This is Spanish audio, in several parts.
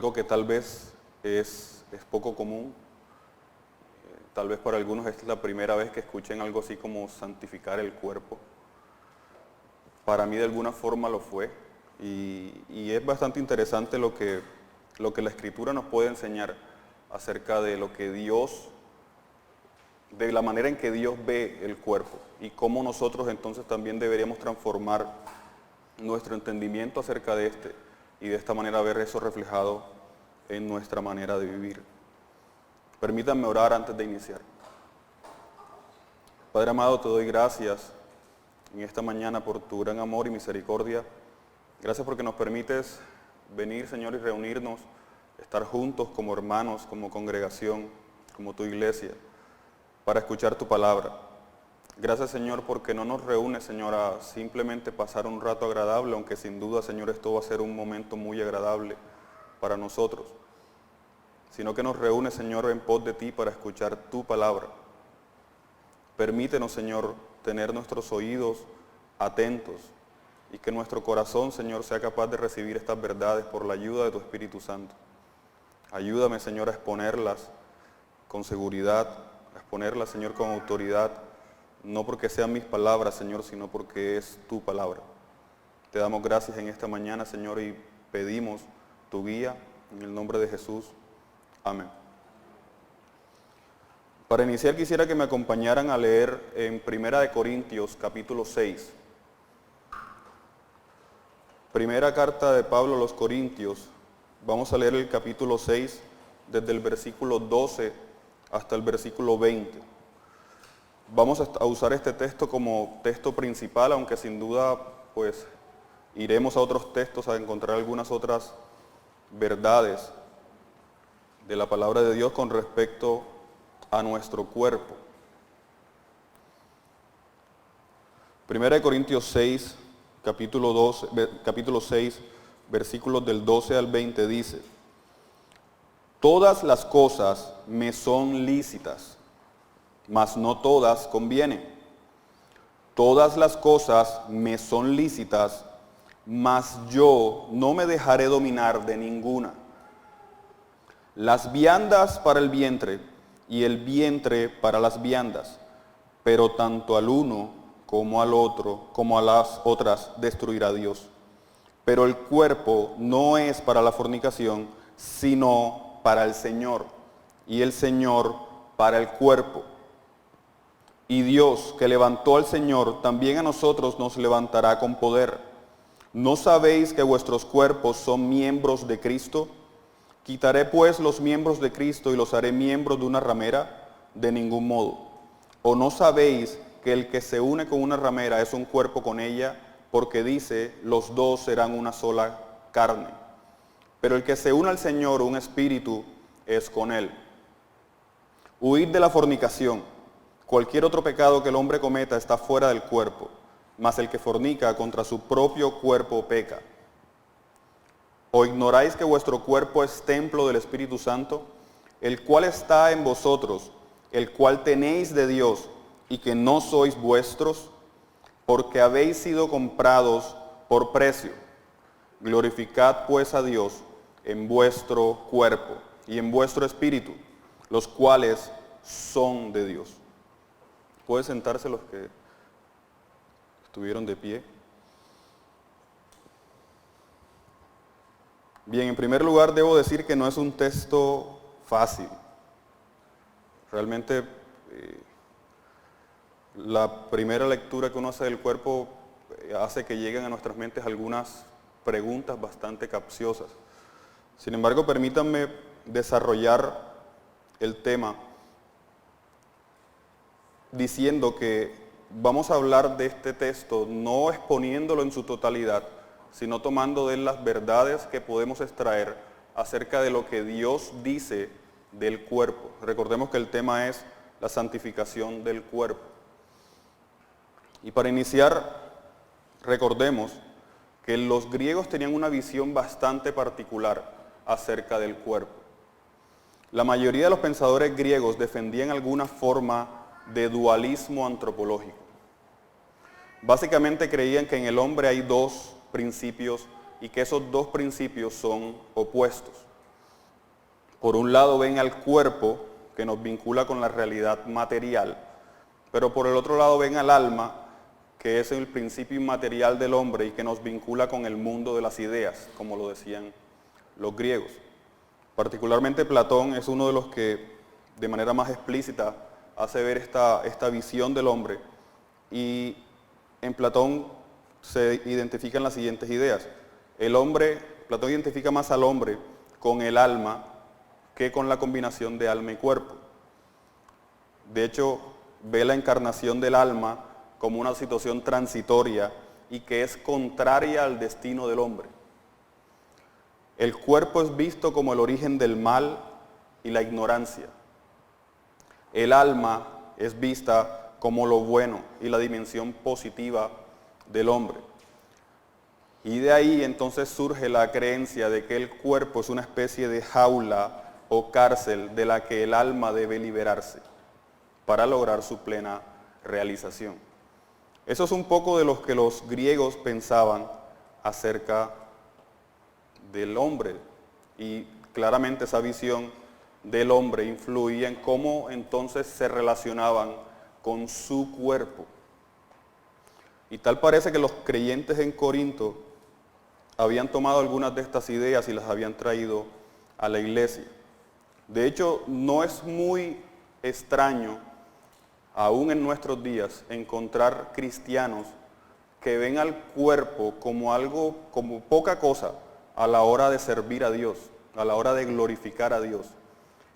algo que tal vez es poco común. Tal vez para algunos es la primera vez que escuchen algo así como santificar el cuerpo. Para mí de alguna forma lo fue. Y es bastante interesante lo que la Escritura nos puede enseñar acerca de lo que Dios, de la manera en que Dios ve el cuerpo y cómo nosotros entonces también deberíamos transformar nuestro entendimiento acerca de este y de esta manera ver eso reflejado en nuestra manera de vivir. Permítanme orar antes de iniciar. Padre amado, te doy gracias en esta mañana por tu gran amor y misericordia. Gracias porque nos permites venir, Señor, y reunirnos, estar juntos como hermanos, como congregación, como tu iglesia, para escuchar tu palabra. Gracias, Señor, porque no nos reúnes, Señor, a simplemente pasar un rato agradable, aunque sin duda, Señor, esto va a ser un momento muy agradable para nosotros, sino que nos reúnes, Señor, en pos de ti para escuchar tu palabra. Permítenos, Señor, tener nuestros oídos atentos y que nuestro corazón, Señor, sea capaz de recibir estas verdades por la ayuda de tu Espíritu Santo. Ayúdame, Señor, a exponerlas con seguridad, a exponerlas, Señor, con autoridad, no porque sean mis palabras, Señor, sino porque es tu palabra. Te damos gracias en esta mañana, Señor, y pedimos tu guía en el nombre de Jesús. Amén. Para iniciar quisiera que me acompañaran a leer en 1 Corintios capítulo 6. Primera carta de Pablo a los Corintios. Vamos a leer el capítulo 6 desde el versículo 12 hasta el versículo 20. Vamos a usar este texto como texto principal, aunque sin duda pues iremos a otros textos a encontrar algunas otras verdades de la palabra de Dios con respecto a nuestro cuerpo. 1 Corintios 6, capítulo 6, versículos del 12 al 20 dice: todas las cosas me son lícitas, mas no todas convienen. Todas las cosas me son lícitas, mas yo no me dejaré dominar de ninguna. Las viandas para el vientre y el vientre para las viandas, pero tanto al uno como al otro, como a las otras, destruirá Dios. Pero el cuerpo no es para la fornicación, sino para el Señor, y el Señor para el cuerpo. Y Dios, que levantó al Señor, también a nosotros nos levantará con poder. ¿No sabéis que vuestros cuerpos son miembros de Cristo? ¿Quitaré pues los miembros de Cristo y los haré miembros de una ramera? De ningún modo. ¿O no sabéis que el que se une con una ramera es un cuerpo con ella? Porque dice, los dos serán una sola carne. Pero el que se une al Señor, un espíritu, es con él. Huid de la fornicación. Cualquier otro pecado que el hombre cometa está fuera del cuerpo, mas el que fornica contra su propio cuerpo peca. ¿O ignoráis que vuestro cuerpo es templo del Espíritu Santo, el cual está en vosotros, el cual tenéis de Dios, y que no sois vuestros? Porque habéis sido comprados por precio. Glorificad pues a Dios en vuestro cuerpo y en vuestro espíritu, los cuales son de Dios. ¿Pueden sentarse los que estuvieron de pie? Bien, en primer lugar debo decir que no es un texto fácil. Realmente la primera lectura que uno hace del cuerpo hace que lleguen a nuestras mentes algunas preguntas bastante capciosas. Sin embargo, permítanme desarrollar el tema diciendo que vamos a hablar de este texto no exponiéndolo en su totalidad, sino tomando de él las verdades que podemos extraer acerca de lo que Dios dice del cuerpo. Recordemos que el tema es la santificación del cuerpo. Y para iniciar, recordemos que los griegos tenían una visión bastante particular acerca del cuerpo. La mayoría de los pensadores griegos defendían alguna forma de dualismo antropológico. Básicamente creían que en el hombre hay dos principios y que esos dos principios son opuestos. por un lado ven al cuerpo, que nos vincula con la realidad material, pero por el otro lado ven al alma, que es el principio inmaterial del hombre y que nos vincula con el mundo de las ideas, como lo decían los griegos. Particularmente Platón es uno de los que de manera más explícita hace ver esta visión del hombre, y en Platón se identifican las siguientes ideas. Platón identifica más al hombre con el alma que con la combinación de alma y cuerpo. De hecho, ve la encarnación del alma como una situación transitoria y que es contraria al destino del hombre. El cuerpo es visto como el origen del mal y la ignorancia. El alma es vista como lo bueno y la dimensión positiva del hombre. Y de ahí entonces surge la creencia de que el cuerpo es una especie de jaula o cárcel de la que el alma debe liberarse para lograr su plena realización. Eso es un poco de lo que los griegos pensaban acerca del hombre, y claramente esa visión del hombre influía en cómo entonces se relacionaban con su cuerpo. Y tal parece que los creyentes en Corinto habían tomado algunas de estas ideas y las habían traído a la iglesia. De hecho, no es muy extraño, aún en nuestros días, encontrar cristianos que ven al cuerpo como poca cosa a la hora de servir a Dios, a la hora de glorificar a Dios.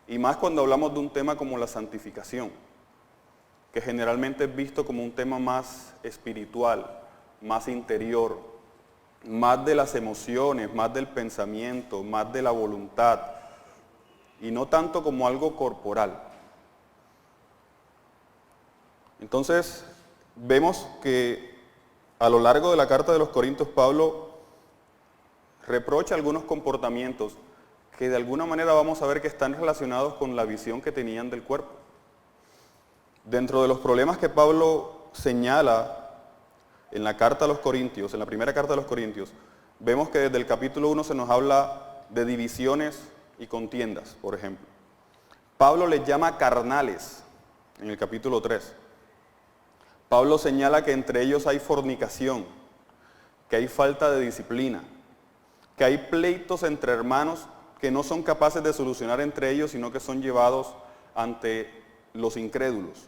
Y más cuando hablamos de un tema como la santificación, que generalmente es visto como un tema más espiritual, más interior, más de las emociones, más del pensamiento, más de la voluntad, y no tanto como algo corporal. Entonces, vemos que a lo largo de la carta de los Corintios, Pablo reprocha algunos comportamientos que de alguna manera vamos a ver que están relacionados con la visión que tenían del cuerpo. Dentro de los problemas que Pablo señala en la carta a los Corintios, en la primera carta de los Corintios, vemos que desde el capítulo 1 se nos habla de divisiones y contiendas, por ejemplo. Pablo les llama carnales en el capítulo 3. Pablo señala que entre ellos hay fornicación, que hay falta de disciplina, que hay pleitos entre hermanos que no son capaces de solucionar entre ellos, sino que son llevados ante los incrédulos.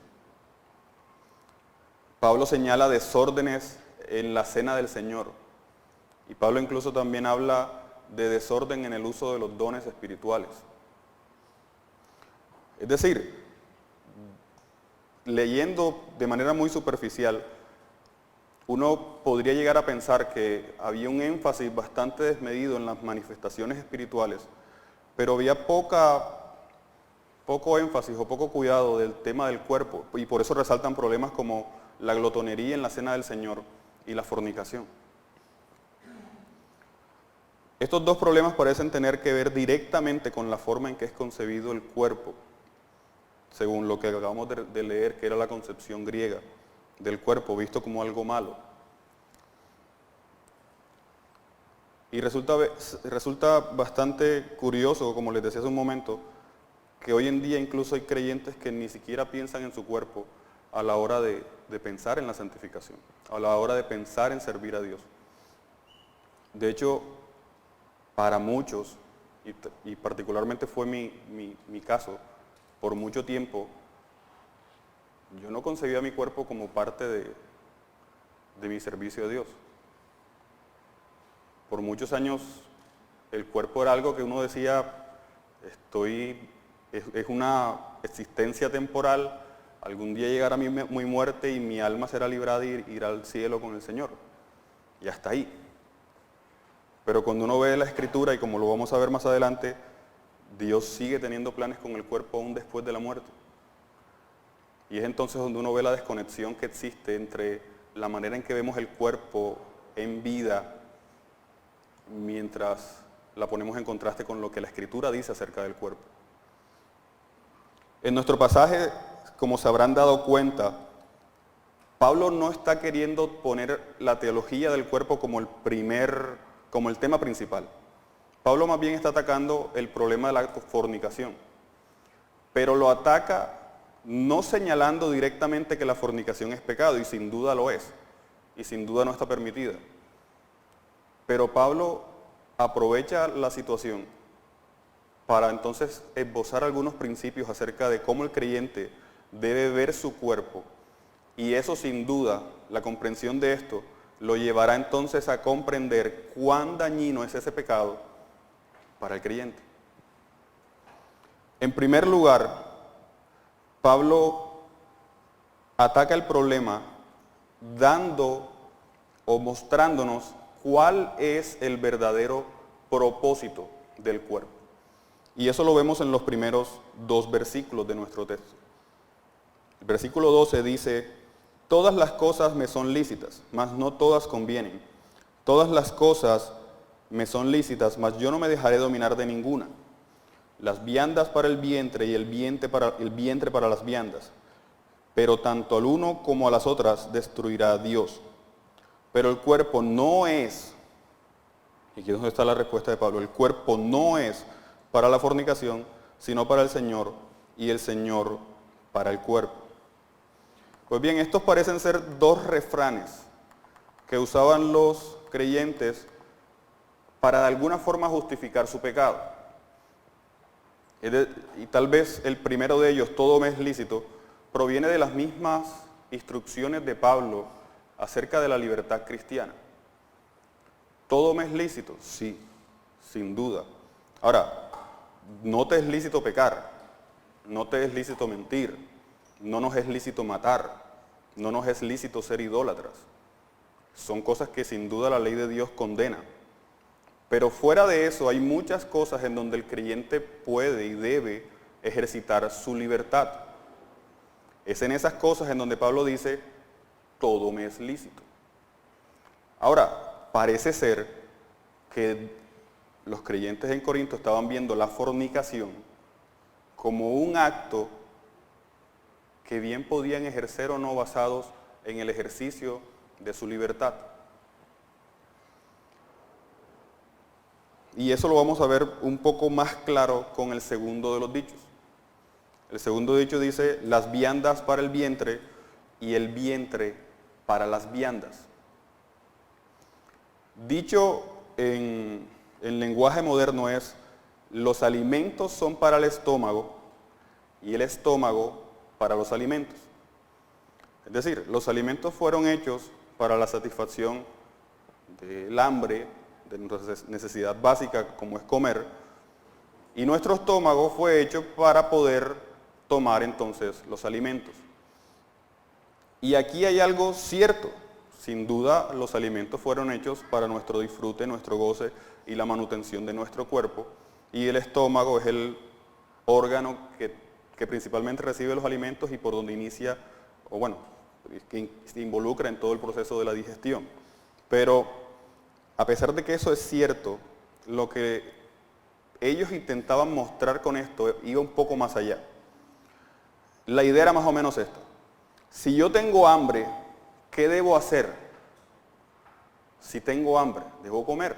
Pablo señala desórdenes en la cena del Señor. Y Pablo incluso también habla de desorden en el uso de los dones espirituales. Es decir, leyendo de manera muy superficial, uno podría llegar a pensar que había un énfasis bastante desmedido en las manifestaciones espirituales, pero había poco énfasis o poco cuidado del tema del cuerpo, y por eso resaltan problemas como la glotonería en la cena del Señor y la fornicación. Estos dos problemas parecen tener que ver directamente con la forma en que es concebido el cuerpo, según lo que acabamos de leer, que era la concepción griega del cuerpo, visto como algo malo. Y resulta bastante curioso, como les decía hace un momento, que hoy en día incluso hay creyentes que ni siquiera piensan en su cuerpo a la hora de pensar en la santificación, a la hora de pensar en servir a Dios. De hecho, para muchos, y particularmente fue mi caso, por mucho tiempo, yo no concebía mi cuerpo como parte de mi servicio a Dios. Por muchos años el cuerpo era algo que uno decía, es una existencia temporal, algún día llegará mi muerte y mi alma será librada y irá al cielo con el Señor. Y hasta ahí. Pero cuando uno ve la Escritura, y como lo vamos a ver más adelante, Dios sigue teniendo planes con el cuerpo aún después de la muerte. Y es entonces donde uno ve la desconexión que existe entre la manera en que vemos el cuerpo en vida, mientras la ponemos en contraste con lo que la Escritura dice acerca del cuerpo. En nuestro pasaje, como se habrán dado cuenta, Pablo no está queriendo poner la teología del cuerpo como el tema principal. Pablo más bien está atacando el problema de la fornicación, pero lo ataca no señalando directamente que la fornicación es pecado, y sin duda lo es, y sin duda no está permitida. Pero Pablo aprovecha la situación para entonces esbozar algunos principios acerca de cómo el creyente debe ver su cuerpo, y eso sin duda, la comprensión de esto, lo llevará entonces a comprender cuán dañino es ese pecado para el creyente. En primer lugar, Pablo ataca el problema dando o mostrándonos cuál es el verdadero propósito del cuerpo. Y eso lo vemos en los primeros 2 versículos de nuestro texto. El versículo 12 dice: todas las cosas me son lícitas, mas no todas convienen. Todas las cosas me son lícitas, mas yo no me dejaré dominar de ninguna. Las viandas para el vientre y el vientre para las viandas. Pero tanto al uno como a las otras destruirá Dios. Pero el cuerpo no es, y aquí es donde está la respuesta de Pablo, el cuerpo no es para la fornicación, sino para el Señor, y el Señor para el cuerpo. Pues bien, estos parecen ser 2 refranes que usaban los creyentes para de alguna forma justificar su pecado. Y tal vez el primero de ellos, todo me es lícito, proviene de las mismas instrucciones de Pablo acerca de la libertad cristiana. ¿Todo me es lícito? Sí, sin duda. Ahora, no te es lícito pecar, no te es lícito mentir, no nos es lícito matar, no nos es lícito ser idólatras. Son cosas que sin duda la ley de Dios condena. Pero fuera de eso hay muchas cosas en donde el creyente puede y debe ejercitar su libertad. Es en esas cosas en donde Pablo dice, todo me es lícito. Ahora, parece ser que los creyentes en Corinto estaban viendo la fornicación como un acto que bien podían ejercer o no basados en el ejercicio de su libertad. Y eso lo vamos a ver un poco más claro con el segundo de los dichos. El segundo dicho dice, las viandas para el vientre y el vientre para las viandas. Dicho en lenguaje moderno es, los alimentos son para el estómago y el estómago para los alimentos. Es decir, los alimentos fueron hechos para la satisfacción del hambre, de nuestra necesidad básica como es comer, y nuestro estómago fue hecho para poder tomar entonces los alimentos. Y aquí hay algo cierto, sin duda los alimentos fueron hechos para nuestro disfrute, nuestro goce y la manutención de nuestro cuerpo, y el estómago es el órgano que principalmente recibe los alimentos y por donde inicia, o bueno, que se involucra en todo el proceso de la digestión. Pero a pesar de que eso es cierto, lo que ellos intentaban mostrar con esto iba un poco más allá. La idea era más o menos esta. Si yo tengo hambre, ¿qué debo hacer? Si tengo hambre, debo comer.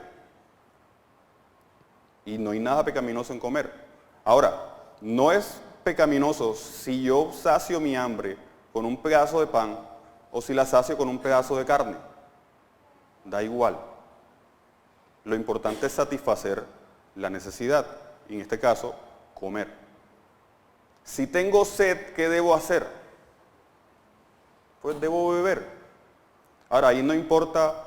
Y no hay nada pecaminoso en comer. Ahora, no es pecaminoso si yo sacio mi hambre con un pedazo de pan o si la sacio con un pedazo de carne. Da igual. Lo importante es satisfacer la necesidad, y en este caso, comer. Si tengo sed, ¿qué debo hacer? Pues debo beber. Ahora, ahí no importa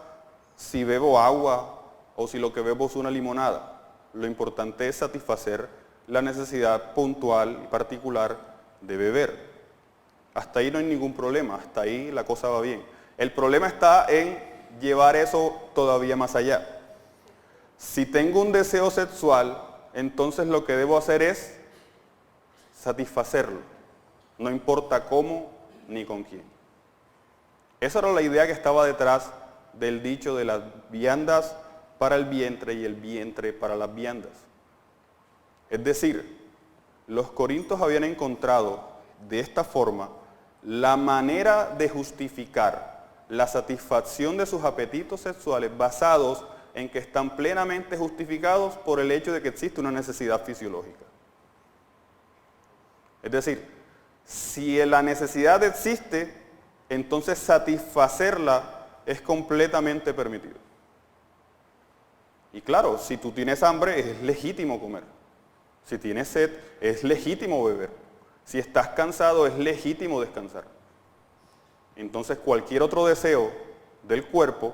si bebo agua o si lo que bebo es una limonada. Lo importante es satisfacer la necesidad puntual y particular de beber. Hasta ahí no hay ningún problema, hasta ahí la cosa va bien. El problema está en llevar eso todavía más allá. Si tengo un deseo sexual, entonces lo que debo hacer es satisfacerlo, no importa cómo ni con quién. Esa era la idea que estaba detrás del dicho de las viandas para el vientre y el vientre para las viandas. Es decir, los corintios habían encontrado de esta forma la manera de justificar la satisfacción de sus apetitos sexuales basados en que están plenamente justificados por el hecho de que existe una necesidad fisiológica. Es decir, si la necesidad existe, entonces satisfacerla es completamente permitido. Y claro, si tú tienes hambre, es legítimo comer. Si tienes sed, es legítimo beber. Si estás cansado, es legítimo descansar. Entonces cualquier otro deseo del cuerpo,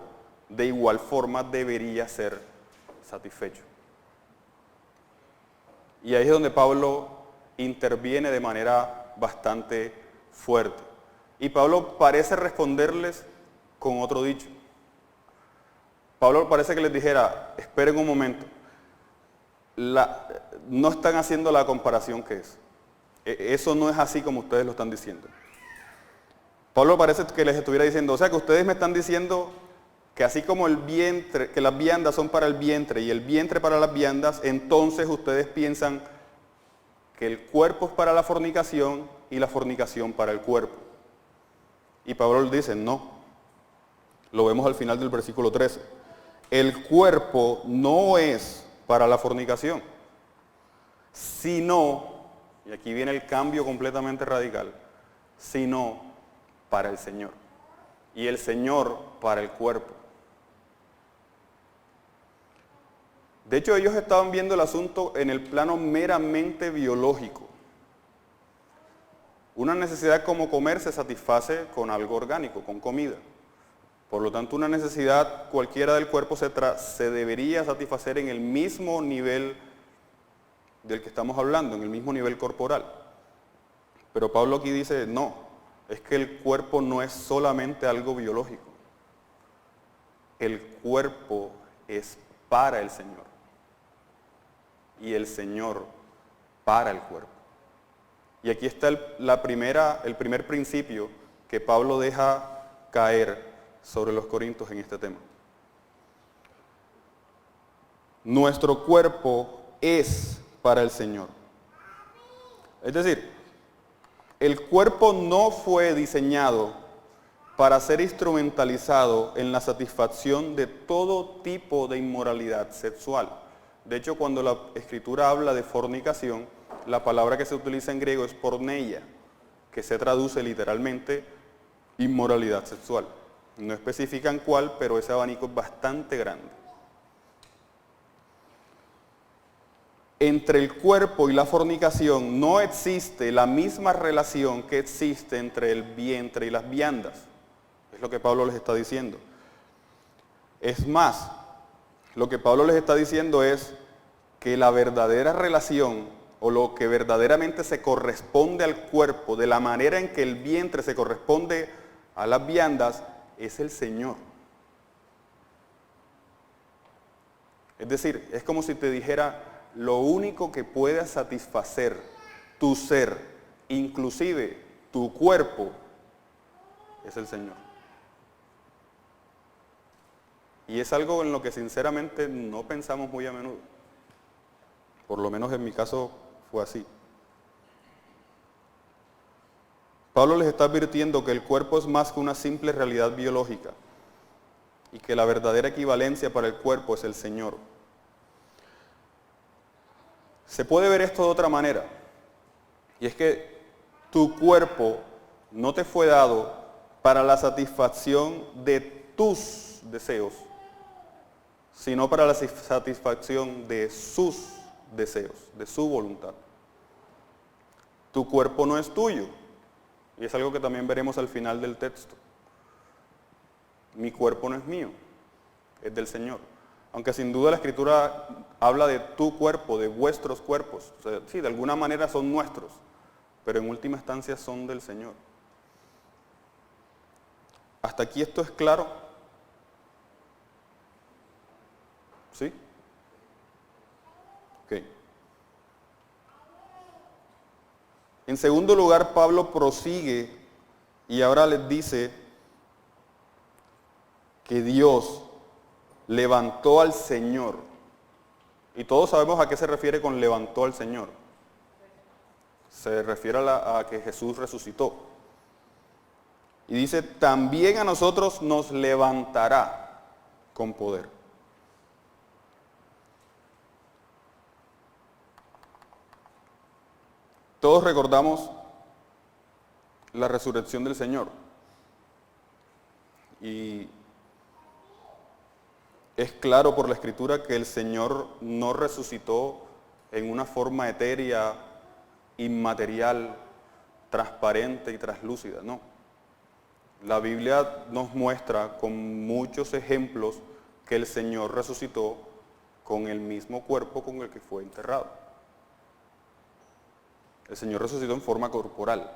de igual forma debería ser satisfecho. Y ahí es donde Pablo interviene de manera bastante fuerte. Y Pablo parece responderles con otro dicho. Pablo parece que les dijera, esperen un momento, no están haciendo la comparación que es. Eso no es así como ustedes lo están diciendo. Pablo parece que les estuviera diciendo, o sea que ustedes me están diciendo que así como el vientre, que las viandas son para el vientre y el vientre para las viandas, entonces ustedes piensan que el cuerpo es para la fornicación y la fornicación para el cuerpo. Y Pablo les dice, no. Lo vemos al final del versículo 13. El cuerpo no es para la fornicación, sino, y aquí viene el cambio completamente radical, sino para el Señor. Y el Señor para el cuerpo. De hecho, ellos estaban viendo el asunto en el plano meramente biológico. Una necesidad como comer se satisface con algo orgánico, con comida. Por lo tanto, una necesidad cualquiera del cuerpo se debería satisfacer en el mismo nivel del que estamos hablando, en el mismo nivel corporal. Pero Pablo aquí dice, no, es que el cuerpo no es solamente algo biológico. El cuerpo es para el Señor. Y el Señor para el cuerpo. Y aquí está el primer principio que Pablo deja caer sobre los corintios en este tema. Nuestro cuerpo es para el Señor. Es decir, el cuerpo no fue diseñado para ser instrumentalizado en la satisfacción de todo tipo de inmoralidad sexual. De hecho, cuando la Escritura habla de fornicación, la palabra que se utiliza en griego es porneia, que se traduce literalmente inmoralidad sexual. No especifican cuál, pero ese abanico es bastante grande. Entre el cuerpo y la fornicación no existe la misma relación que existe entre el vientre y las viandas. Es lo que Pablo les está diciendo. Es más, lo que Pablo les está diciendo es que la verdadera relación o lo que verdaderamente se corresponde al cuerpo, de la manera en que el vientre se corresponde a las viandas, es el Señor. Es decir, es como si te dijera, lo único que puede satisfacer tu ser, inclusive tu cuerpo, es el Señor. Y es algo en lo que sinceramente no pensamos muy a menudo. Por lo menos en mi caso fue así. Pablo les está advirtiendo que el cuerpo es más que una simple realidad biológica y que la verdadera equivalencia para el cuerpo es el Señor. Se puede ver esto de otra manera, y es que tu cuerpo no te fue dado para la satisfacción de tus deseos, sino para la satisfacción de sus deseos, de su voluntad. Tu cuerpo no es tuyo, y es algo que también veremos al final del texto. Mi cuerpo no es mío, es del Señor. Aunque sin duda la Escritura habla de tu cuerpo, de vuestros cuerpos. O sea, sí, de alguna manera son nuestros, pero en última instancia son del Señor. ¿Hasta aquí esto es claro? ¿Sí? Ok. En segundo lugar, Pablo prosigue y ahora les dice que Dios levantó al Señor. Y todos sabemos a qué se refiere con levantó al Señor. Se refiere a que Jesús resucitó. Y dice, también a nosotros nos levantará con poder. Todos recordamos la resurrección del Señor. Y es claro por la Escritura que el Señor no resucitó en una forma etérea, inmaterial, transparente y traslúcida, no. La Biblia nos muestra con muchos ejemplos que el Señor resucitó con el mismo cuerpo con el que fue enterrado. El Señor resucitó en forma corporal,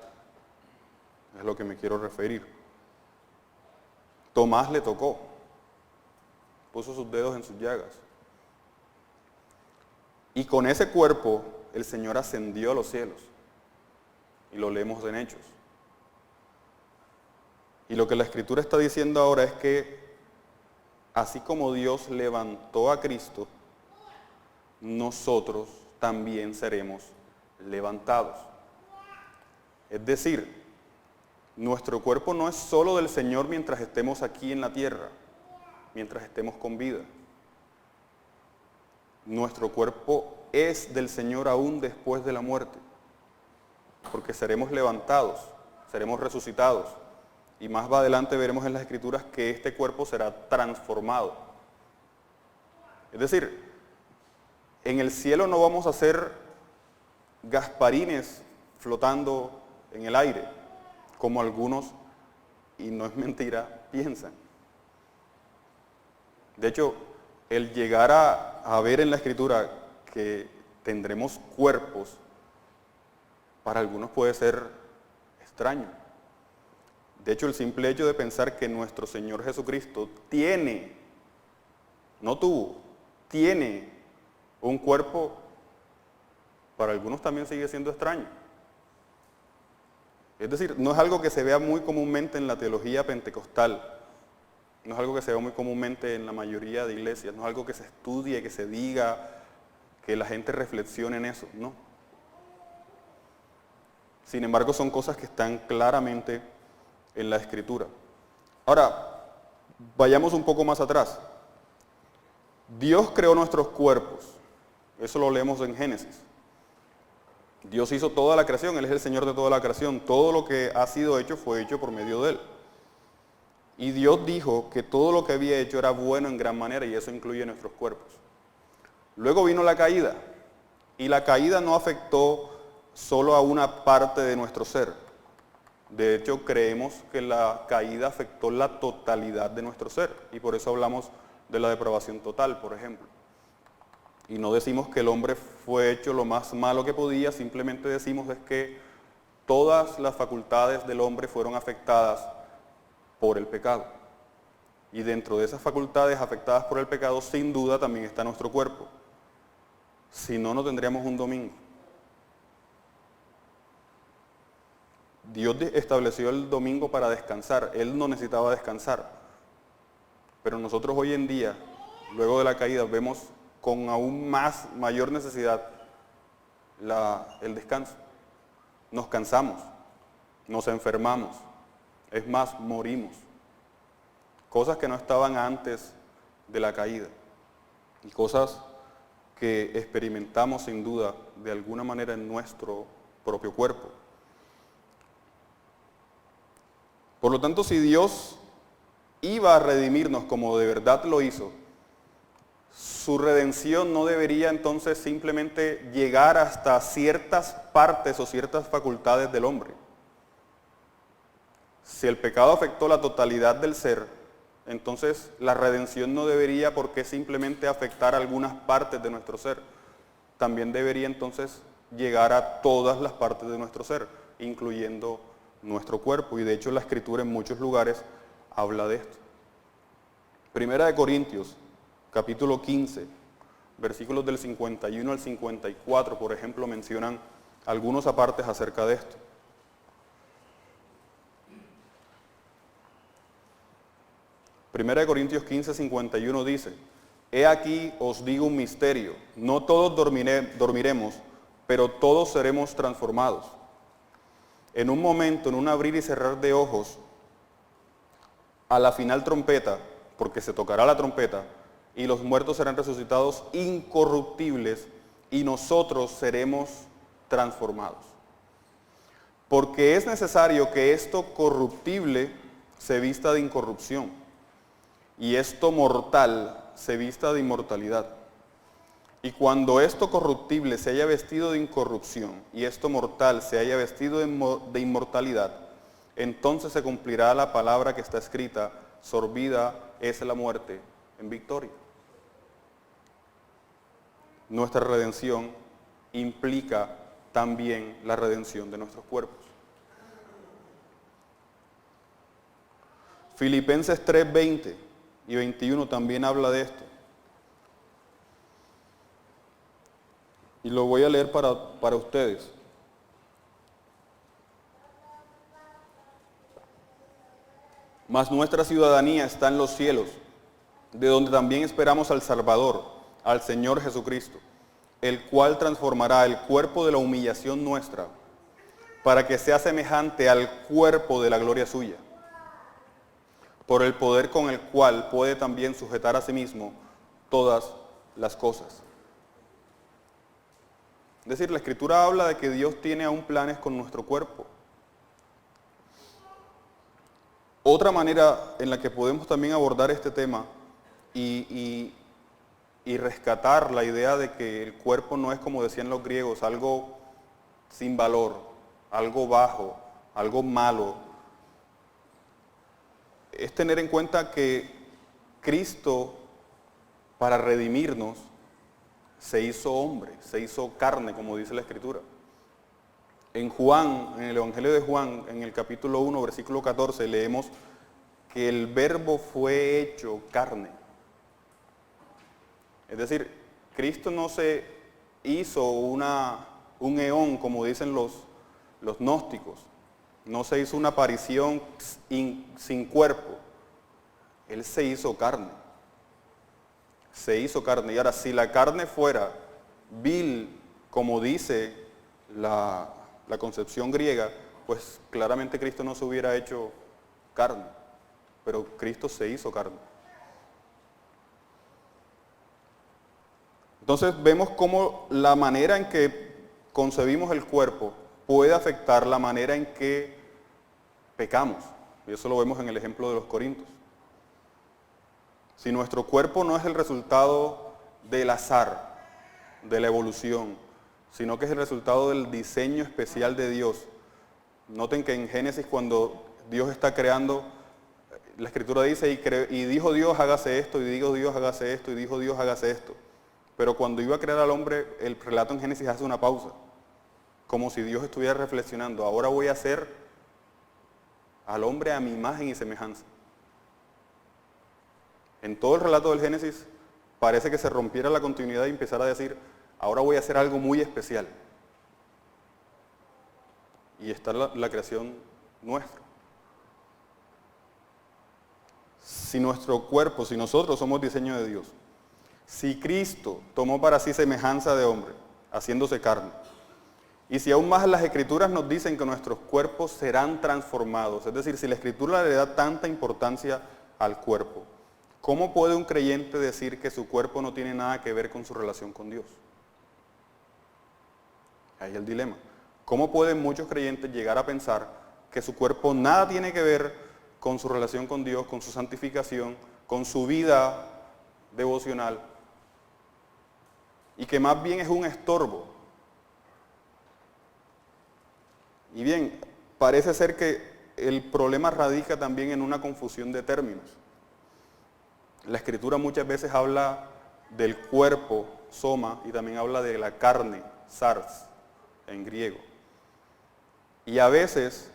es a lo que me quiero referir. Tomás le tocó, puso sus dedos en sus llagas. Y con ese cuerpo el Señor ascendió a los cielos. Y lo leemos en Hechos. Y lo que la Escritura está diciendo ahora es que así como Dios levantó a Cristo, nosotros también seremos levantados. Es decir, nuestro cuerpo no es solo del Señor mientras estemos aquí en la tierra, mientras estemos con vida. Nuestro cuerpo es del Señor aún después de la muerte, porque seremos levantados, seremos resucitados, y más va adelante veremos en las Escrituras que este cuerpo será transformado. Es decir, en el cielo no vamos a ser gasparines flotando en el aire, como algunos, y no es mentira, piensan. De hecho, el llegar a ver en la Escritura que tendremos cuerpos, para algunos puede ser extraño. De hecho, el simple hecho de pensar que nuestro Señor Jesucristo tiene, no tuvo, tiene un cuerpo, para algunos también sigue siendo extraño. Es decir, no es algo que se vea muy comúnmente en la teología pentecostal, no es algo que se vea muy comúnmente en la mayoría de iglesias, no es algo que se estudie, que se diga, que la gente reflexione en eso, no. Sin embargo, son cosas que están claramente en la Escritura. Ahora, vayamos un poco más atrás. Dios creó nuestros cuerpos, eso lo leemos en Génesis. Dios hizo toda la creación, Él es el Señor de toda la creación, todo lo que ha sido hecho fue hecho por medio de Él. Y Dios dijo que todo lo que había hecho era bueno en gran manera, y eso incluye nuestros cuerpos. Luego vino la caída, y la caída no afectó solo a una parte de nuestro ser. De hecho, creemos que la caída afectó la totalidad de nuestro ser, y por eso hablamos de la depravación total, por ejemplo. Y no decimos que el hombre fue hecho lo más malo que podía, simplemente decimos es que todas las facultades del hombre fueron afectadas por el pecado. Y dentro de esas facultades afectadas por el pecado, sin duda también está nuestro cuerpo. Si no, no tendríamos un domingo. Dios estableció el domingo para descansar, Él no necesitaba descansar. Pero nosotros hoy en día, luego de la caída, vemos con aún mayor necesidad el descanso. Nos cansamos, nos enfermamos, es más, morimos. Cosas que no estaban antes de la caída y cosas que experimentamos sin duda de alguna manera en nuestro propio cuerpo. Por lo tanto, si Dios iba a redimirnos como de verdad lo hizo, su redención no debería entonces simplemente llegar hasta ciertas partes o ciertas facultades del hombre. Si el pecado afectó la totalidad del ser, entonces la redención no debería por qué simplemente afectar algunas partes de nuestro ser. También debería entonces llegar a todas las partes de nuestro ser, incluyendo nuestro cuerpo. Y de hecho la Escritura en muchos lugares habla de esto. Primera de Corintios, capítulo 15, versículos del 51 al 54, por ejemplo, mencionan algunos apartes acerca de esto. Primera de Corintios 15, 51 dice: He aquí os digo un misterio, no todos dormiremos, pero todos seremos transformados. En un momento, en un abrir y cerrar de ojos, a la final trompeta, porque se tocará la trompeta, y los muertos serán resucitados incorruptibles, y nosotros seremos transformados. porque es necesario que esto corruptible se vista de incorrupción, y esto mortal se vista de inmortalidad. Y cuando esto corruptible se haya vestido de incorrupción, y esto mortal se haya vestido de inmortalidad, entonces se cumplirá la palabra que está escrita: sorbida es la muerte en victoria. Nuestra redención implica también la redención de nuestros cuerpos. Filipenses 3, 20 y 21 también habla de esto. Y lo voy a leer para ustedes. Mas nuestra ciudadanía está en los cielos, de donde también esperamos al Salvador, al Señor Jesucristo, el cual transformará el cuerpo de la humillación nuestra, para que sea semejante al cuerpo de la gloria suya, por el poder con el cual puede también sujetar a sí mismo todas las cosas. Es decir, la Escritura habla de que Dios tiene aún planes con nuestro cuerpo. Otra manera en la que podemos también abordar este tema y rescatar la idea de que el cuerpo no es, como decían los griegos, algo sin valor, algo bajo, algo malo, es tener en cuenta que Cristo, para redimirnos, se hizo hombre, se hizo carne, como dice la Escritura. En Juan, en el Evangelio de Juan, en el capítulo 1, versículo 14, leemos que el Verbo fue hecho carne. Es decir, Cristo no se hizo un eón, como dicen los gnósticos. No se hizo una aparición sin cuerpo. Él se hizo carne. Se hizo carne. Y ahora, si la carne fuera vil, como dice la concepción griega, pues claramente Cristo no se hubiera hecho carne. Pero Cristo se hizo carne. Entonces vemos cómo la manera en que concebimos el cuerpo puede afectar la manera en que pecamos. Y eso lo vemos en el ejemplo de los Corintios. Si nuestro cuerpo no es el resultado del azar, de la evolución, sino que es el resultado del diseño especial de Dios. Noten que en Génesis, cuando Dios está creando, la Escritura dice, y dijo Dios hágase esto, y dijo Dios hágase esto, y dijo Dios hágase esto. Pero cuando iba a crear al hombre, el relato en Génesis hace una pausa, como si Dios estuviera reflexionando: ahora voy a hacer al hombre a mi imagen y semejanza. En todo el relato del Génesis parece que se rompiera la continuidad y empezara a decir: ahora voy a hacer algo muy especial. Y está la creación nuestra. Si nuestro cuerpo, si nosotros somos diseño de Dios, si Cristo tomó para sí semejanza de hombre, haciéndose carne, y si aún más las Escrituras nos dicen que nuestros cuerpos serán transformados, es decir, si la Escritura le da tanta importancia al cuerpo, ¿cómo puede un creyente decir que su cuerpo no tiene nada que ver con su relación con Dios? Ahí es el dilema. ¿Cómo pueden muchos creyentes llegar a pensar que su cuerpo nada tiene que ver con su relación con Dios, con su santificación, con su vida devocional, y que más bien es un estorbo? Y bien, parece ser que el problema radica también en una confusión de términos. La Escritura muchas veces habla del cuerpo, soma, y también habla de la carne, sars, en griego. Y a veces,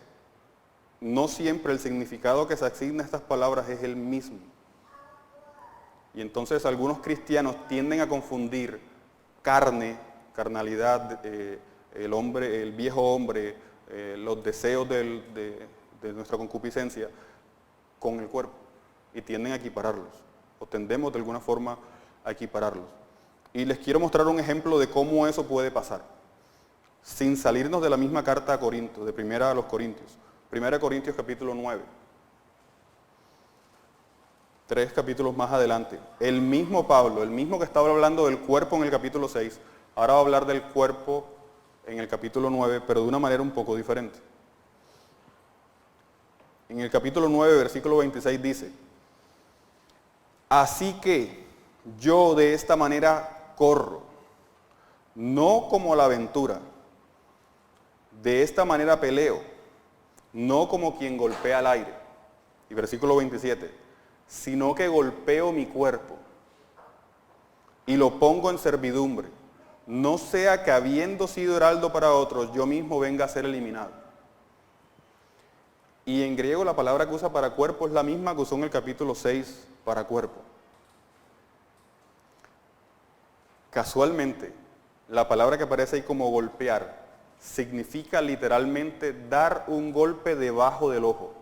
no siempre el significado que se asigna a estas palabras es el mismo. Y entonces algunos cristianos tienden a confundir carne, carnalidad, el hombre, el viejo hombre, los deseos de nuestra concupiscencia con el cuerpo, y tienden a equipararlos, o tendemos de alguna forma a equipararlos. Y les quiero mostrar un ejemplo de cómo eso puede pasar, sin salirnos de la misma carta a Corintios, de primera a los Corintios. Primera Corintios capítulo 9. 3 capítulos más adelante. El mismo Pablo, el mismo que estaba hablando del cuerpo en el capítulo 6, ahora va a hablar del cuerpo en el capítulo 9, pero de una manera un poco diferente. en el capítulo 9, versículo 26 dice, así que yo de esta manera corro, no como a la aventura, de esta manera peleo, no como quien golpea al aire. Y versículo 27, sino que golpeo mi cuerpo y lo pongo en servidumbre, no sea que habiendo sido heraldo para otros, yo mismo venga a ser eliminado. Y en griego la palabra que usa para cuerpo es la misma que usó en el capítulo 6 para cuerpo. Casualmente, la palabra que aparece ahí como golpear significa literalmente dar un golpe debajo del ojo.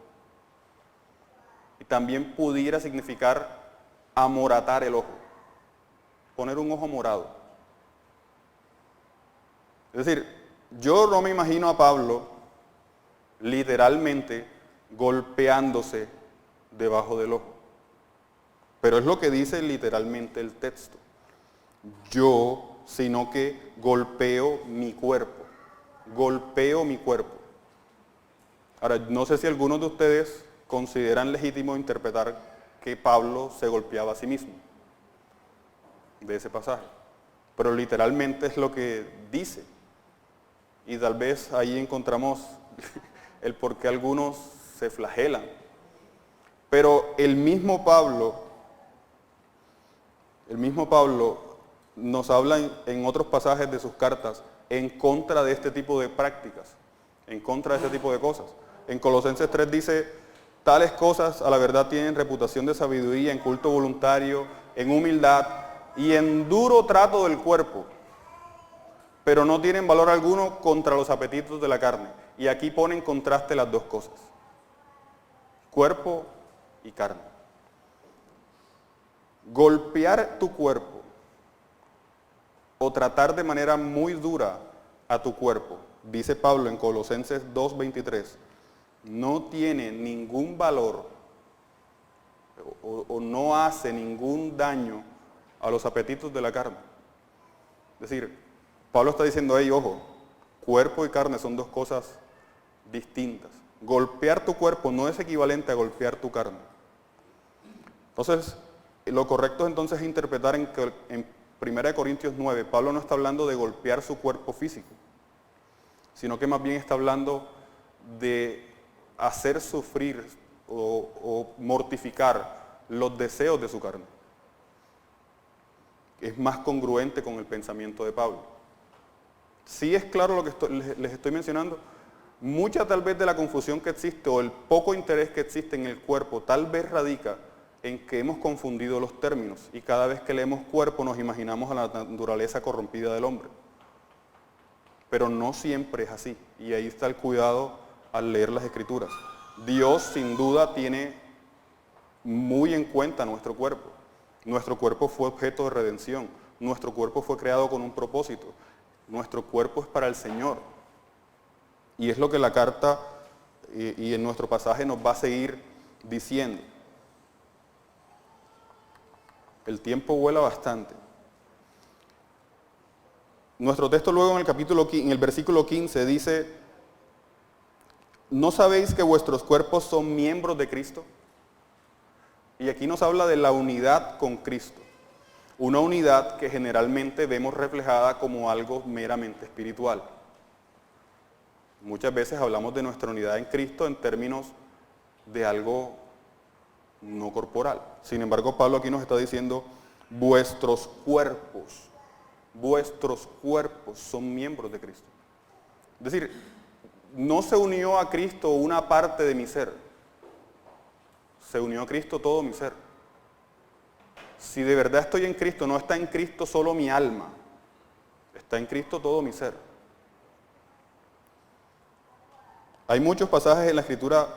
Y también pudiera significar amoratar el ojo, poner un ojo morado. Es decir, yo no me imagino a Pablo literalmente golpeándose debajo del ojo. Pero es lo que dice literalmente el texto. Yo, sino que golpeo mi cuerpo. Golpeo mi cuerpo. Ahora, no sé si algunos de ustedes consideran legítimo interpretar que Pablo se golpeaba a sí mismo de ese pasaje. Pero literalmente es lo que dice. Y tal vez ahí encontramos el por qué algunos se flagelan. Pero el mismo Pablo nos habla en otros pasajes de sus cartas en contra de este tipo de prácticas, en contra de este tipo de cosas. En Colosenses 3 dice, tales cosas a la verdad tienen reputación de sabiduría, en culto voluntario, en humildad y en duro trato del cuerpo, pero no tienen valor alguno contra los apetitos de la carne. Y aquí pone en contraste las dos cosas, cuerpo y carne. Golpear tu cuerpo o tratar de manera muy dura a tu cuerpo, dice Pablo en Colosenses 2:23, no tiene ningún valor o no hace ningún daño a los apetitos de la carne. Es decir, Pablo está diciendo, hey, ojo, cuerpo y carne son dos cosas distintas. Golpear tu cuerpo no es equivalente a golpear tu carne. Entonces, lo correcto entonces es interpretar en 1 Corintios 9, Pablo no está hablando de golpear su cuerpo físico, sino que más bien está hablando de hacer sufrir o mortificar los deseos de su carne. Es más congruente con el pensamiento de Pablo. Sí es claro lo que les estoy mencionando. Mucha tal vez de la confusión que existe o el poco interés que existe en el cuerpo tal vez radica en que hemos confundido los términos y cada vez que leemos cuerpo nos imaginamos a la naturaleza corrompida del hombre. Pero no siempre es así y ahí está el cuidado al leer las Escrituras. Dios sin duda tiene muy en cuenta nuestro cuerpo. Nuestro cuerpo fue objeto de redención. Nuestro cuerpo fue creado con un propósito. Nuestro cuerpo es para el Señor. Y es lo que la carta y en nuestro pasaje nos va a seguir diciendo. El tiempo vuela bastante. Nuestro texto luego en el versículo 15 dice, ¿no sabéis que vuestros cuerpos son miembros de Cristo? Y aquí nos habla de la unidad con Cristo. Una unidad que generalmente vemos reflejada como algo meramente espiritual. Muchas veces hablamos de nuestra unidad en Cristo en términos de algo no corporal. Sin embargo, Pablo aquí nos está diciendo, vuestros cuerpos son miembros de Cristo. Es decir, no se unió a Cristo una parte de mi ser, se unió a Cristo todo mi ser. Si de verdad estoy en Cristo, no está en Cristo solo mi alma, está en Cristo todo mi ser. Hay muchos pasajes en la Escritura,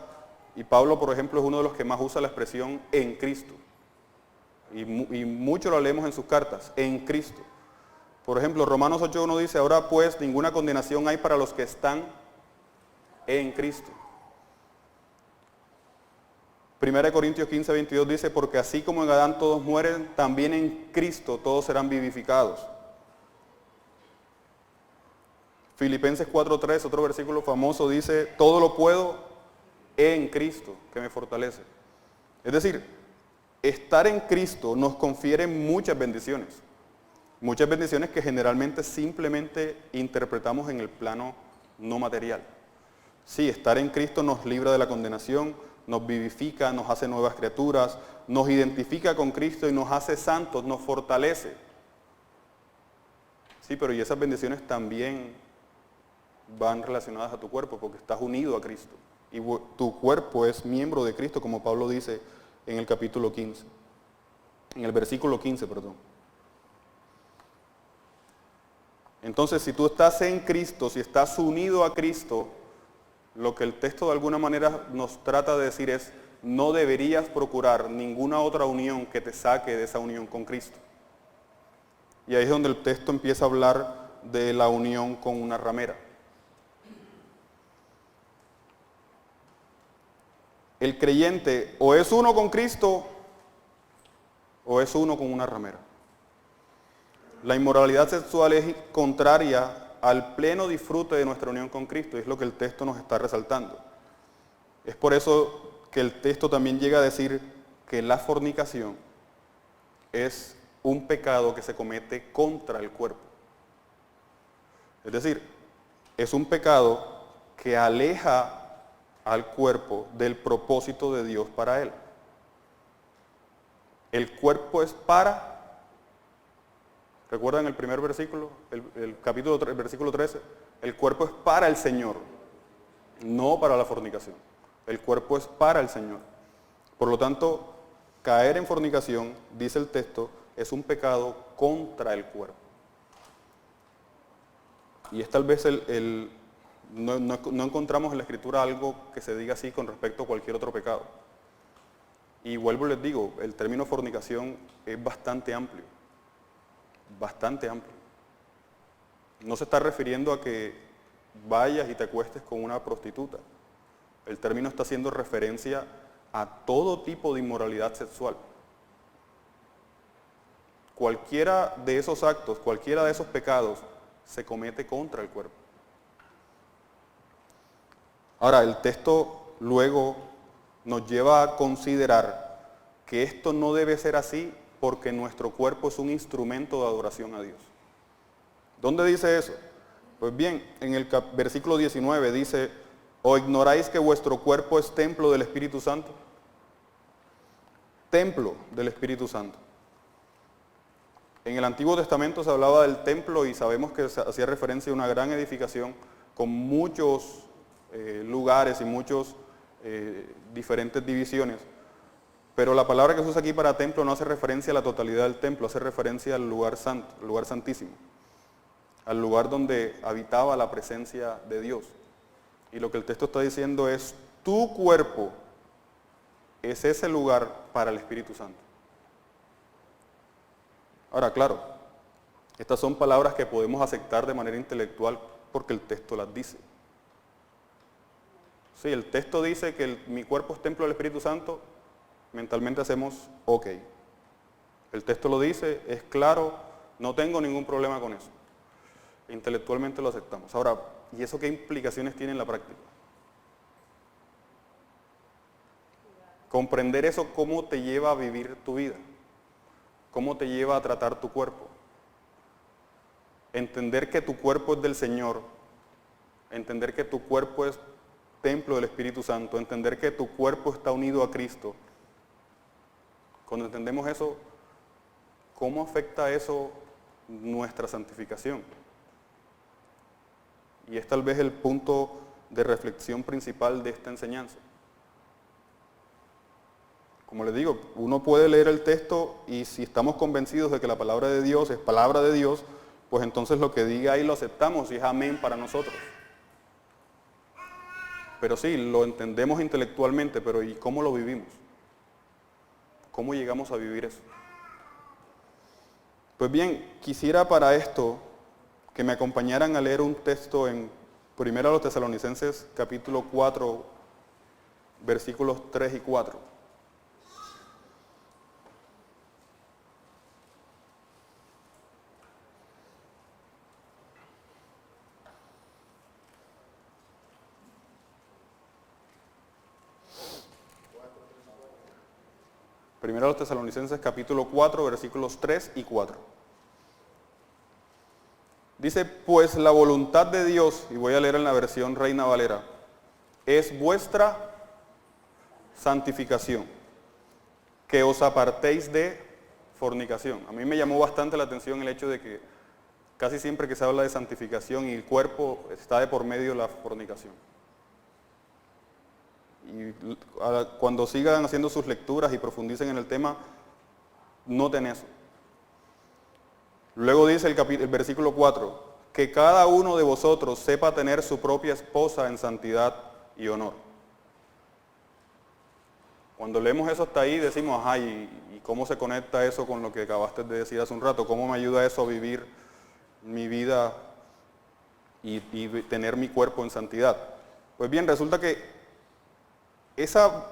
y Pablo, por ejemplo, es uno de los que más usa la expresión en Cristo. Y mucho lo leemos en sus cartas, en Cristo. Por ejemplo, Romanos 8:1 dice, ahora pues ninguna condenación hay para los que están en Cristo. 1 Corintios 15:22 dice, porque así como en Adán todos mueren, también en Cristo todos serán vivificados. Filipenses 4:3, otro versículo famoso, dice, todo lo puedo en Cristo que me fortalece. Es decir, estar en Cristo nos confiere muchas bendiciones que generalmente simplemente interpretamos en el plano no material. Sí, estar en Cristo nos libra de la condenación, nos vivifica, nos hace nuevas criaturas, nos identifica con Cristo y nos hace santos, nos fortalece. Sí, pero y esas bendiciones también van relacionadas a tu cuerpo porque estás unido a Cristo. Y tu cuerpo es miembro de Cristo, como Pablo dice en el capítulo 15. En el versículo 15, perdón. Entonces, si tú estás en Cristo, si estás unido a Cristo, lo que el texto de alguna manera nos trata de decir es, no deberías procurar ninguna otra unión que te saque de esa unión con Cristo. Y ahí es donde el texto empieza a hablar de la unión con una ramera. El creyente o es uno con Cristo o es uno con una ramera. La inmoralidad sexual es contraria al pleno disfrute de nuestra unión con Cristo, y es lo que el texto nos está resaltando. Es por eso que el texto también llega a decir que la fornicación es un pecado que se comete contra el cuerpo. Es decir, es un pecado que aleja al cuerpo del propósito de Dios para él. El cuerpo es para... ¿Recuerdan el primer versículo? El capítulo 3, versículo 13. El cuerpo es para el Señor, no para la fornicación. El cuerpo es para el Señor. Por lo tanto, caer en fornicación, dice el texto, es un pecado contra el cuerpo. Y es tal vez no encontramos en la Escritura algo que se diga así con respecto a cualquier otro pecado. Y vuelvo y les digo, el término fornicación es bastante amplio. Bastante amplio. No se está refiriendo a que vayas y te acuestes con una prostituta. El término está haciendo referencia a todo tipo de inmoralidad sexual. Cualquiera de esos actos, cualquiera de esos pecados se comete contra el cuerpo. Ahora, el texto luego nos lleva a considerar que esto no debe ser así porque nuestro cuerpo es un instrumento de adoración a Dios. ¿Dónde dice eso? Pues bien, en el versículo 19 dice, ¿o ignoráis que vuestro cuerpo es templo del Espíritu Santo? Templo del Espíritu Santo. En el Antiguo Testamento se hablaba del templo y sabemos que se hacía referencia a una gran edificación con muchos lugares y muchos diferentes divisiones. Pero la palabra que se usa aquí para templo no hace referencia a la totalidad del templo, hace referencia al lugar santo, al lugar santísimo, al lugar donde habitaba la presencia de Dios. Y lo que el texto está diciendo es, tu cuerpo es ese lugar para el Espíritu Santo. Ahora, claro, estas son palabras que podemos aceptar de manera intelectual porque el texto las dice. Sí, el texto dice que mi cuerpo es templo del Espíritu Santo, mentalmente hacemos ok. El texto lo dice, es claro, no tengo ningún problema con eso. Intelectualmente lo aceptamos. Ahora, ¿y eso qué implicaciones tiene en la práctica? Comprender eso, ¿cómo te lleva a vivir tu vida? ¿Cómo te lleva a tratar tu cuerpo? Entender que tu cuerpo es del Señor, entender que tu cuerpo es templo del Espíritu Santo, entender que tu cuerpo está unido a Cristo. Cuando entendemos eso, ¿cómo afecta eso nuestra santificación? Y es tal vez el punto de reflexión principal de esta enseñanza. Como les digo, uno puede leer el texto y si estamos convencidos de que la palabra de Dios es palabra de Dios, pues entonces lo que diga ahí lo aceptamos y es amén para nosotros. Pero sí, lo entendemos intelectualmente, pero ¿y cómo lo vivimos? ¿Cómo llegamos a vivir eso? Pues bien, quisiera para esto que me acompañaran a leer un texto en 1 Tesalonicenses capítulo 4, versículos 3 y 4. Primero a los Tesalonicenses capítulo 4, versículos 3 y 4. Dice, pues la voluntad de Dios, y voy a leer en la versión Reina Valera, es vuestra santificación, que os apartéis de fornicación. A mí me llamó bastante la atención el hecho de que casi siempre que se habla de santificación y el cuerpo está de por medio de la fornicación. Y cuando sigan haciendo sus lecturas y profundicen en el tema, noten eso. Luego dice el versículo 4, que cada uno de vosotros sepa tener su propia esposa en santidad y honor. Cuando leemos eso hasta ahí decimos, ajá, ¿y cómo se conecta eso con lo que acabaste de decir hace un rato? ¿Cómo me ayuda eso a vivir mi vida y tener mi cuerpo en santidad? Pues bien, resulta que esa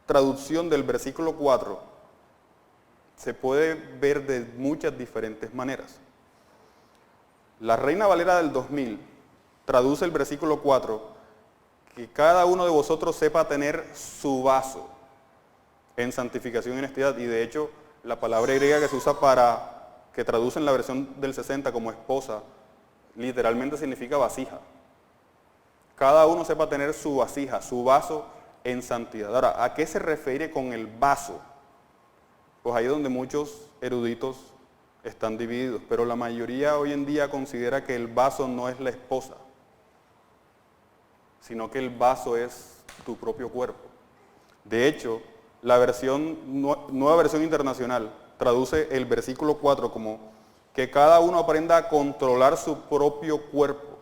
traducción del versículo 4 se puede ver de muchas diferentes maneras. La Reina Valera del 2000 traduce el versículo 4, que cada uno de vosotros sepa tener su vaso en santificación y honestidad, y de hecho la palabra griega que se usa que traduce en la versión del 60 como esposa, literalmente significa vasija. Cada uno sepa tener su vasija, su vaso en santidad. Ahora, ¿a qué se refiere con el vaso? Pues ahí es donde muchos eruditos están divididos, pero la mayoría hoy en día considera que el vaso no es la esposa, sino que el vaso es tu propio cuerpo. De hecho, la nueva versión internacional traduce el versículo 4 como que cada uno aprenda a controlar su propio cuerpo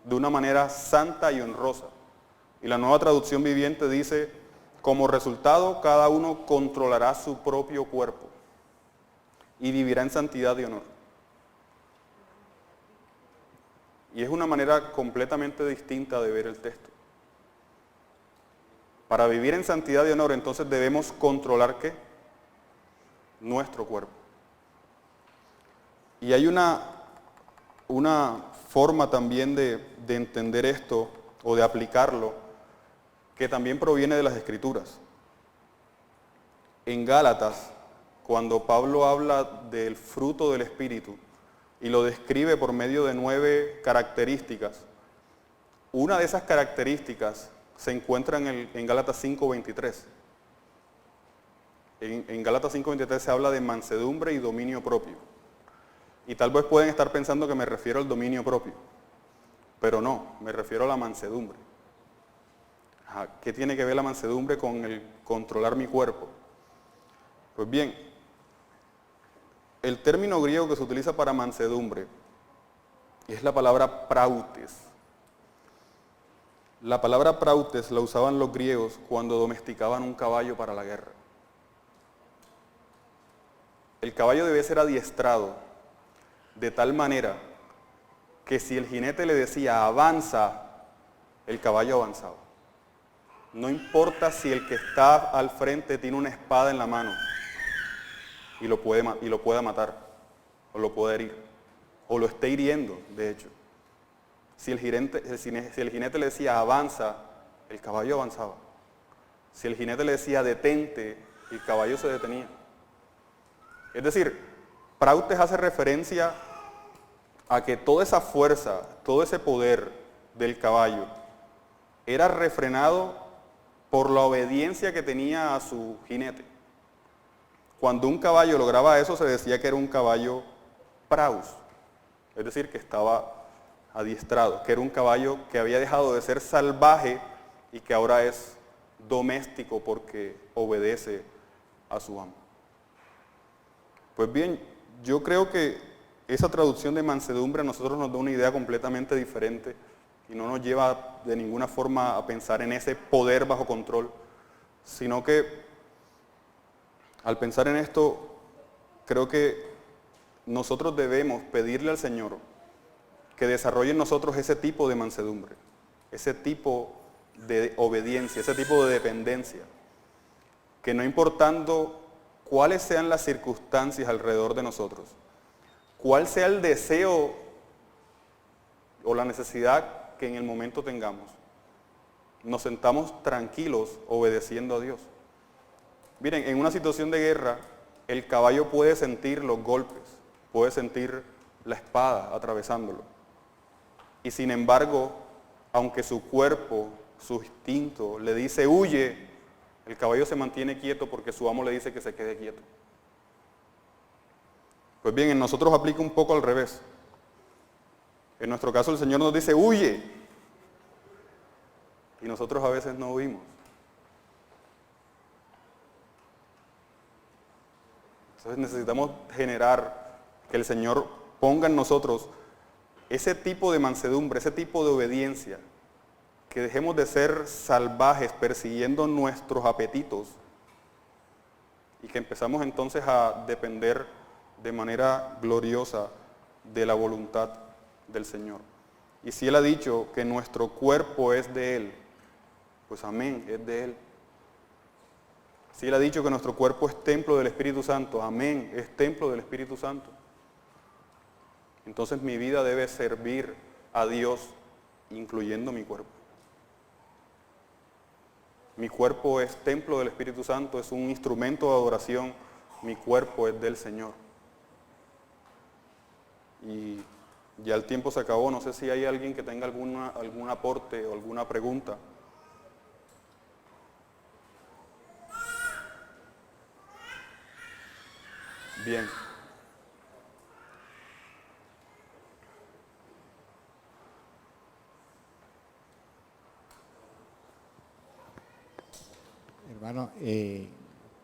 de una manera santa y honrosa. Y la nueva traducción viviente dice, como resultado cada uno controlará su propio cuerpo y vivirá en santidad y honor. Y es una manera completamente distinta de ver el texto. Para vivir en santidad y honor, entonces debemos controlar ¿qué? Nuestro cuerpo. Y hay una forma también de entender esto o de aplicarlo que también proviene de las Escrituras. En Gálatas, cuando Pablo habla del fruto del Espíritu y lo describe por medio de 9 características, una de esas características se encuentra en Gálatas 5:23. En Gálatas 5:23 se habla de mansedumbre y dominio propio. Y tal vez pueden estar pensando que me refiero al dominio propio, pero no, me refiero a la mansedumbre. ¿Qué tiene que ver la mansedumbre con el controlar mi cuerpo? Pues bien, el término griego que se utiliza para mansedumbre es la palabra prautes. La palabra prautes la usaban los griegos cuando domesticaban un caballo para la guerra. El caballo debe ser adiestrado de tal manera que si el jinete le decía avanza, el caballo avanzaba. No importa si el que está al frente tiene una espada en la mano y lo pueda matar, o lo pueda herir, o lo esté hiriendo, de hecho. Si el jinete le decía avanza, el caballo avanzaba. Si el jinete le decía detente, el caballo se detenía. Es decir, prautes hace referencia a que toda esa fuerza, todo ese poder del caballo era refrenado por la obediencia que tenía a su jinete. Cuando un caballo lograba eso, se decía que era un caballo praus, es decir, que estaba adiestrado, que era un caballo que había dejado de ser salvaje y que ahora es doméstico porque obedece a su amo. Pues bien, yo creo que esa traducción de mansedumbre a nosotros nos da una idea completamente diferente y no nos lleva de ninguna forma a pensar en ese poder bajo control, sino que al pensar en esto, creo que nosotros debemos pedirle al Señor que desarrolle en nosotros ese tipo de mansedumbre, ese tipo de obediencia, ese tipo de dependencia, que no importando cuáles sean las circunstancias alrededor de nosotros, cuál sea el deseo o la necesidad que en el momento tengamos, nos sentamos tranquilos obedeciendo a Dios. Miren, en una situación de guerra, el caballo puede sentir los golpes, puede sentir la espada atravesándolo. Y sin embargo, aunque su cuerpo, su instinto le dice huye, el caballo se mantiene quieto porque su amo le dice que se quede quieto. Pues bien, en nosotros aplica un poco al revés. En nuestro caso el Señor nos dice huye, y nosotros a veces no huimos. Entonces necesitamos generar que el Señor ponga en nosotros ese tipo de mansedumbre, ese tipo de obediencia, que dejemos de ser salvajes persiguiendo nuestros apetitos y que empezamos entonces a depender de manera gloriosa de la voluntad del Señor. Y si Él ha dicho que nuestro cuerpo es de Él, pues amén, es de Él. Si Él ha dicho que nuestro cuerpo es templo del Espíritu Santo, amén, es templo del Espíritu Santo. Entonces mi vida debe servir a Dios, incluyendo mi cuerpo. Mi cuerpo es templo del Espíritu Santo, es un instrumento de adoración, mi cuerpo es del Señor. Y ya el tiempo se acabó, no sé si hay alguien que tenga algún aporte o alguna pregunta. Bien. Hermano,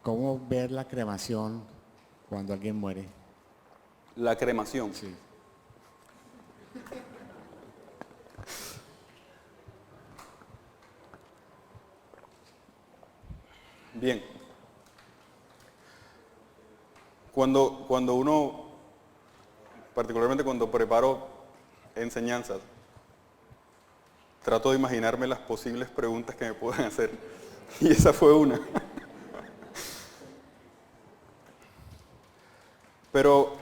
¿cómo ver la cremación cuando alguien muere? La cremación. Sí. Bien. Cuando uno, particularmente cuando preparo enseñanzas, trato de imaginarme las posibles preguntas que me puedan hacer. Y esa fue una. Pero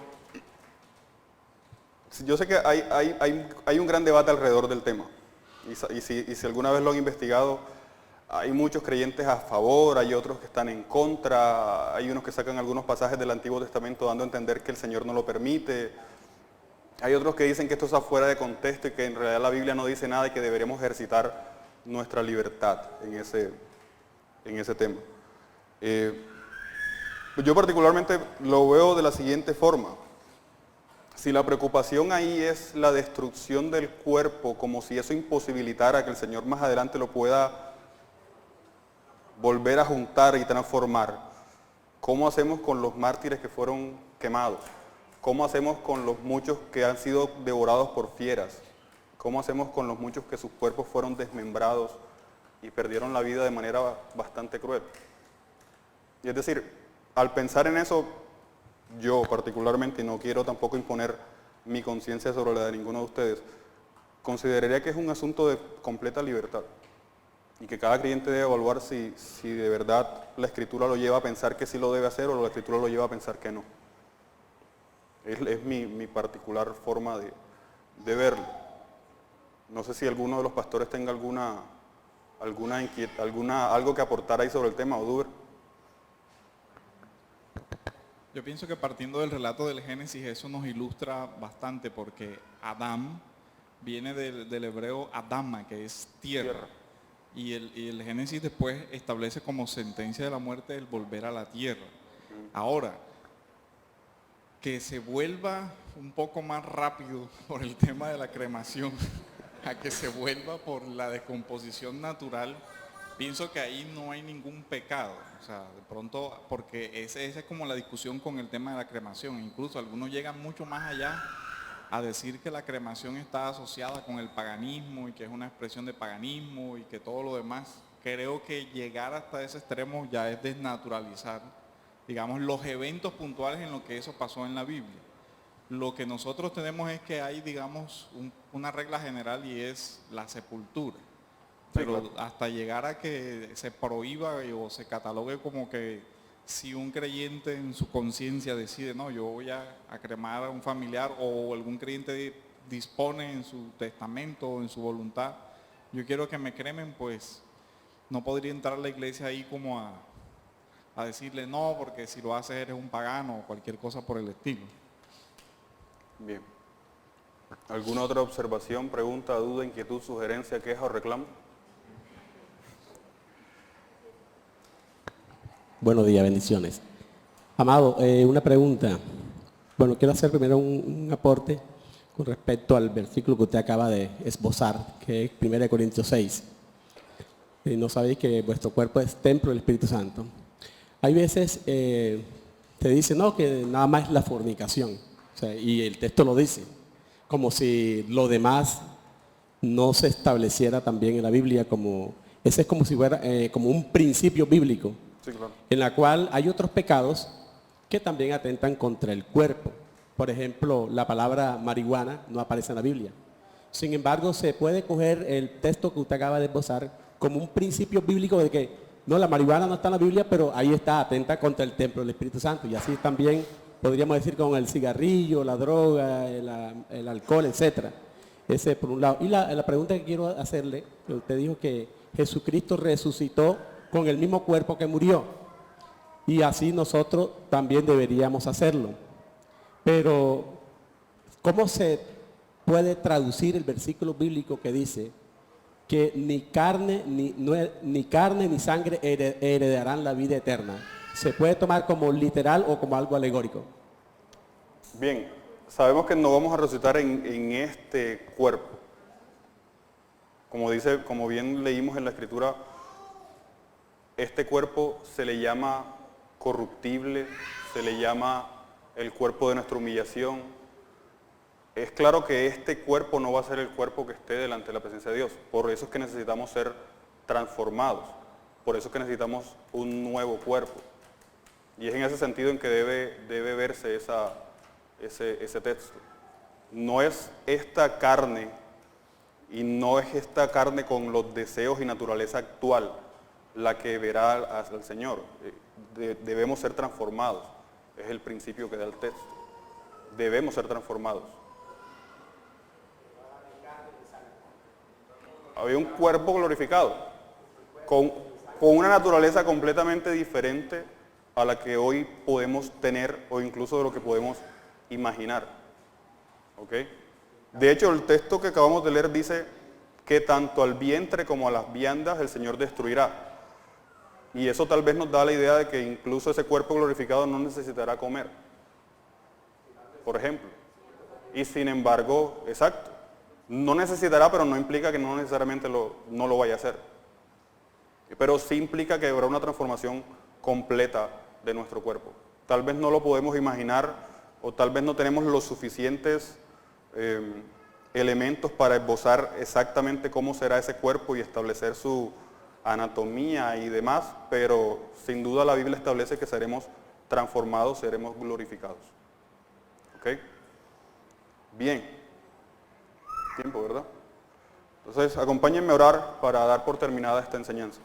yo sé que hay un gran debate alrededor del tema. Y si alguna vez lo han investigado, hay muchos creyentes a favor, hay otros que están en contra, hay unos que sacan algunos pasajes del Antiguo Testamento dando a entender que el Señor no lo permite. Hay otros que dicen que esto está fuera de contexto y que en realidad la Biblia no dice nada y que deberíamos ejercitar nuestra libertad en ese tema. Yo particularmente lo veo de la siguiente forma. Si la preocupación ahí es la destrucción del cuerpo, como si eso imposibilitara que el Señor más adelante lo pueda volver a juntar y transformar, ¿cómo hacemos con los mártires que fueron quemados? ¿Cómo hacemos con los muchos que han sido devorados por fieras? ¿Cómo hacemos con los muchos que sus cuerpos fueron desmembrados y perdieron la vida de manera bastante cruel? Y es decir, al pensar en eso, yo particularmente, y no quiero tampoco imponer mi conciencia sobre la de ninguno de ustedes, consideraría que es un asunto de completa libertad y que cada creyente debe evaluar si de verdad la Escritura lo lleva a pensar que sí lo debe hacer o la Escritura lo lleva a pensar que no. Es mi particular forma de verlo. No sé si alguno de los pastores tenga algo que aportar ahí sobre el tema, Oduber. Yo pienso que partiendo del relato del Génesis eso nos ilustra bastante porque Adán viene del hebreo Adama, que es tierra. Y el Génesis después establece como sentencia de la muerte el volver a la tierra. Ahora, que se vuelva un poco más rápido por el tema de la cremación, a que se vuelva por la descomposición natural, pienso que ahí no hay ningún pecado. O sea, de pronto, porque esa es como la discusión con el tema de la cremación. Incluso algunos llegan mucho más allá a decir que la cremación está asociada con el paganismo y que es una expresión de paganismo y que todo lo demás. Creo que llegar hasta ese extremo ya es desnaturalizar, digamos, los eventos puntuales en los que eso pasó en la Biblia. Lo que nosotros tenemos es que hay, digamos, una regla general y es la sepultura. Pero sí, claro, hasta llegar a que se prohíba o se catalogue como que si un creyente en su conciencia decide, no, yo voy a cremar a un familiar, o algún creyente dispone en su testamento o en su voluntad, yo quiero que me cremen, pues no podría entrar la iglesia ahí como a a decirle no, porque si lo haces eres un pagano o cualquier cosa por el estilo. Bien. ¿Alguna otra observación, pregunta, duda, inquietud, sugerencia, queja o reclamo? Buenos días, bendiciones. Amado, una pregunta. Bueno, quiero hacer primero un aporte con respecto al versículo que usted acaba de esbozar, que es 1 Corintios 6. No sabéis que vuestro cuerpo es templo del Espíritu Santo. Hay veces te dice, no, que nada más es la fornicación. O sea, y el texto lo dice, como si lo demás no se estableciera también en la Biblia, como ese es como si fuera como un principio bíblico. Sí, claro. En la cual hay otros pecados que también atentan contra el cuerpo. Por ejemplo, la palabra marihuana no aparece en la Biblia. Sin embargo, se puede coger el texto que usted acaba de esbozar como un principio bíblico de que no, la marihuana no está en la Biblia, pero ahí está, atenta contra el templo del Espíritu Santo. Y así también podríamos decir con el cigarrillo, la droga, el alcohol, etcétera. Ese por un lado. Y la pregunta que quiero hacerle, que usted dijo que Jesucristo resucitó con el mismo cuerpo que murió. Y así nosotros también deberíamos hacerlo. Pero, ¿cómo se puede traducir el versículo bíblico que dice que ni carne ni sangre heredarán la vida eterna? ¿Se puede tomar como literal o como algo alegórico? Bien, sabemos que no vamos a resucitar en este cuerpo. Como bien leímos en la Escritura, este cuerpo se le llama corruptible, se le llama el cuerpo de nuestra humillación. Es claro que este cuerpo no va a ser el cuerpo que esté delante de la presencia de Dios. Por eso es que necesitamos ser transformados. Por eso es que necesitamos un nuevo cuerpo. Y es en ese sentido en que debe verse ese texto. No es esta carne, y no es esta carne con los deseos y naturaleza actual la que verá al Señor. Debemos ser transformados. Es el principio que da el texto. Debemos ser transformados. Había un cuerpo glorificado, con una naturaleza completamente diferente a la que hoy podemos tener o incluso de lo que podemos imaginar. ¿Ok? De hecho, el texto que acabamos de leer dice que tanto al vientre como a las viandas el Señor destruirá. Y eso tal vez nos da la idea de que incluso ese cuerpo glorificado no necesitará comer, por ejemplo. Y sin embargo, exacto, no necesitará, pero no implica que no necesariamente no lo vaya a hacer. Pero sí implica que habrá una transformación completa de nuestro cuerpo. Tal vez no lo podemos imaginar o tal vez no tenemos los suficientes elementos para esbozar exactamente cómo será ese cuerpo y establecer su anatomía y demás, pero sin duda la Biblia establece que seremos transformados, seremos glorificados. ¿Ok? Bien. Tiempo, ¿verdad? Entonces, acompáñenme a orar para dar por terminada esta enseñanza.